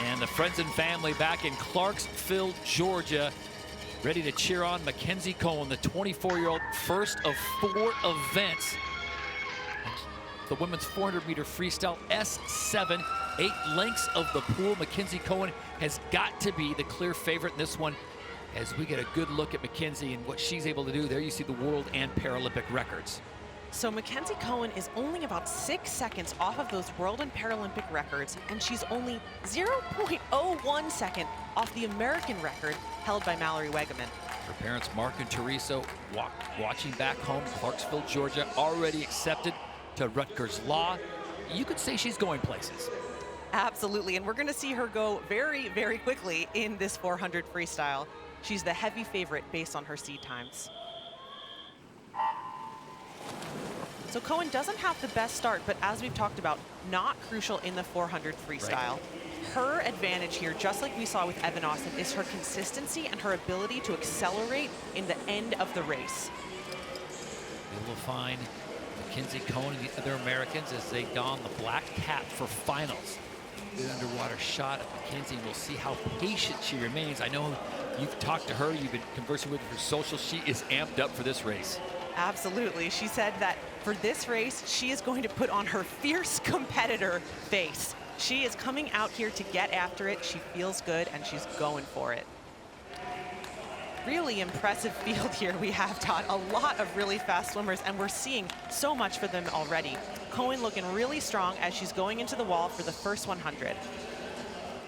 And the friends and family back in Clarksville, Georgia, ready to cheer on McKenzie Coan, the 24-year-old, first of 4 events. The women's 400-meter freestyle S7, 8 lengths of the pool. McKenzie Coan has got to be the clear favorite in this one as we get a good look at McKenzie and what she's able to do. There you see the world and Paralympic records. So McKenzie Coan is only about 6 seconds off of those world and Paralympic records, and she's only 0.01 second off the American record held by Mallory Wegeman. Her parents, Mark and Teresa, watching back home, Clarksville, Georgia, already accepted to Rutgers Law. You could say she's going places. Absolutely, and we're going to see her go very, very quickly in this 400 freestyle. She's the heavy favorite based on her seed times. So Coan doesn't have the best start, but as we've talked about, not crucial in the 400 freestyle. Right. Her advantage here, just like we saw with Evan Austin, is her consistency and her ability to accelerate in the end of the race. We will find McKenzie Coan and the other Americans as they don the black cap for finals. Good underwater shot of McKenzie, and we'll see how patient she remains. I know you've talked to her, you've been conversing with her social. She is amped up for this race. Absolutely. She said that for this race, she is going to put on her fierce competitor face. She is coming out here to get after it. She feels good, and she's going for it. Really impressive field here we have, Todd. A lot of really fast swimmers, and we're seeing so much for them already. Coan looking really strong as she's going into the wall for the first 100.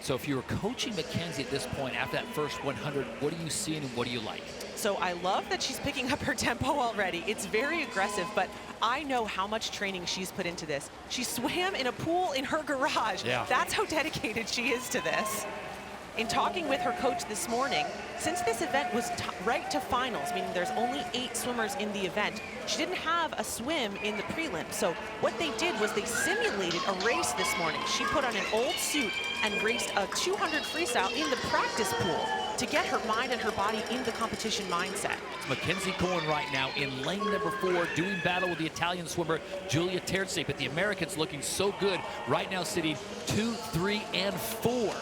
So if you were coaching McKenzie at this point after that first 100, what are you seeing and what do you like? So I love that she's picking up her tempo already. It's very aggressive, but I know how much training she's put into this. She swam in a pool in her garage. Yeah. That's how dedicated she is to this. In talking with her coach this morning, since this event was right to finals, meaning there's only 8 swimmers in the event, she didn't have a swim in the prelim. So what they did was they simulated a race this morning. She put on an old suit and raced a 200 freestyle in the practice pool to get her mind and her body in the competition mindset. McKenzie Coan right now in lane number 4, doing battle with the Italian swimmer Julia Gaffney, but the Americans looking so good right now, sitting 2, 3, and 4.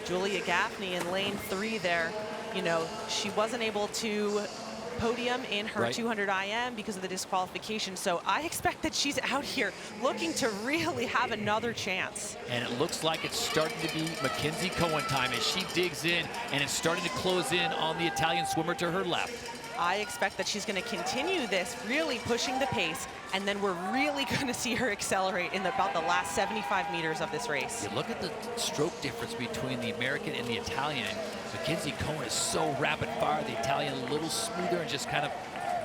Julia Gaffney in lane 3 there. You know, she wasn't able to podium in her 200 IM because of the disqualification. So I expect that she's out here looking to really have another chance. And it looks like it's starting to be McKenzie Coan time as she digs in, and it's starting to close in on the Italian swimmer to her left. I expect that she's going to continue this, really pushing the pace, and then we're really going to see her accelerate in about the last 75 meters of this race. You look at the stroke difference between the American and the Italian. McKenzie Coan is so rapid fire. The Italian a little smoother and just kind of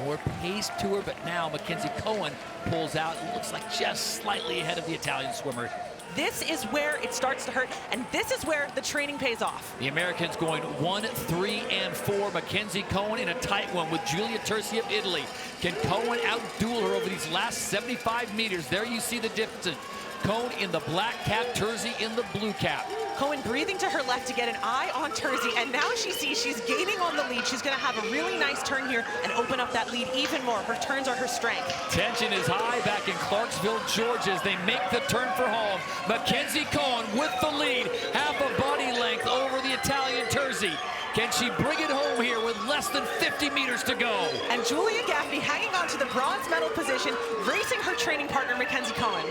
more pace to her, but now McKenzie Coan pulls out and looks like just slightly ahead of the Italian swimmer. This is where it starts to hurt, and this is where the training pays off. The Americans going 1, 3, and 4. McKenzie Coan in a tight one with Julia Gaffney of Italy. Can Coan outduel her over these last 75 meters? There you see the difference. Coan in the black cap, Gaffney in the blue cap. Coan breathing to her left to get an eye on Gaffney, and now she sees she's gaining on the lead. She's going to have a really nice turn here and open up that lead even more. Her turns are her strength. Tension is high back in Clarksville, Georgia as they make the turn for home. McKenzie Coan with the lead, half a body length over the Italian Gaffney. Can she bring it home here with less than 50 meters to go? And Julia Gaffney hanging on to the bronze medal position, racing her training partner, McKenzie Coan.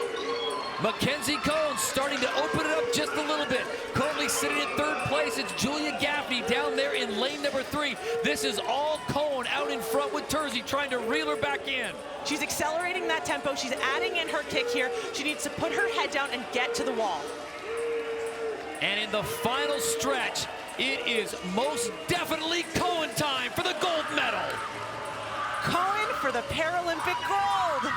McKenzie Coan starting to open it up just a little bit. Currently sitting in 3rd place, it's Julia Gaffney down there in lane number 3. This is all Coan out in front with Gaffney trying to reel her back in. She's accelerating that tempo. She's adding in her kick here. She needs to put her head down and get to the wall. And in the final stretch, it is most definitely Coan time for the gold medal. Coan for the Paralympic gold.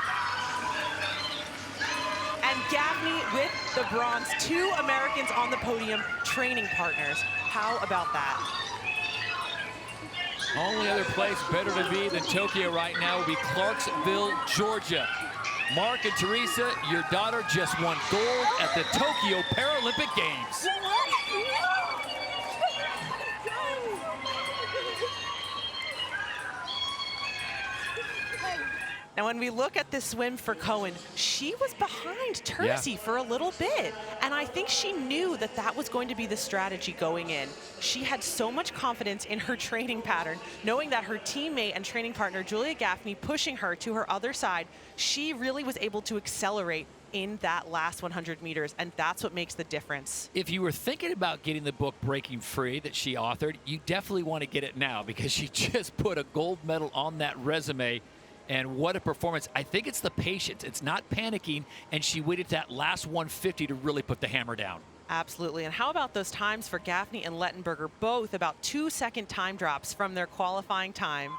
And Gaffney with the bronze. 2 Americans on the podium, training partners. How about that? Only other place better to be than Tokyo right now would be Clarksville, Georgia. Mark and Teresa, your daughter just won gold at the Tokyo Paralympic Games. Now, when we look at this swim for Coan, she was behind Terzi for a little bit. And I think she knew that that was going to be the strategy going in. She had so much confidence in her training pattern, knowing that her teammate and training partner, Julia Gaffney, pushing her to her other side. She really was able to accelerate in that last 100 meters, and that's what makes the difference. If you were thinking about getting the book Breaking Free that she authored, you definitely want to get it now, because she just put a gold medal on that resume. And what a performance. I think it's the patience. It's not panicking, and she waited that last 150 to really put the hammer down. Absolutely. And how about those times for Gaffney and Lettenberger, both about 2-second time drops from their qualifying time?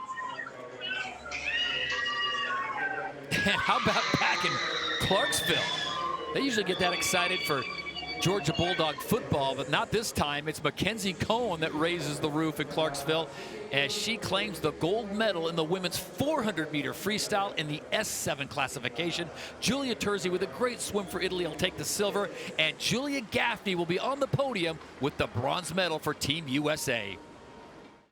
And how about back in Clarksville? They usually get that excited for Georgia Bulldog football, but not this time. It's McKenzie Coan that raises the roof in Clarksville as she claims the gold medal in the women's 400-meter freestyle in the S7 classification. Julia Terzi with a great swim for Italy will take the silver, and Julia Gaffney will be on the podium with the bronze medal for Team USA.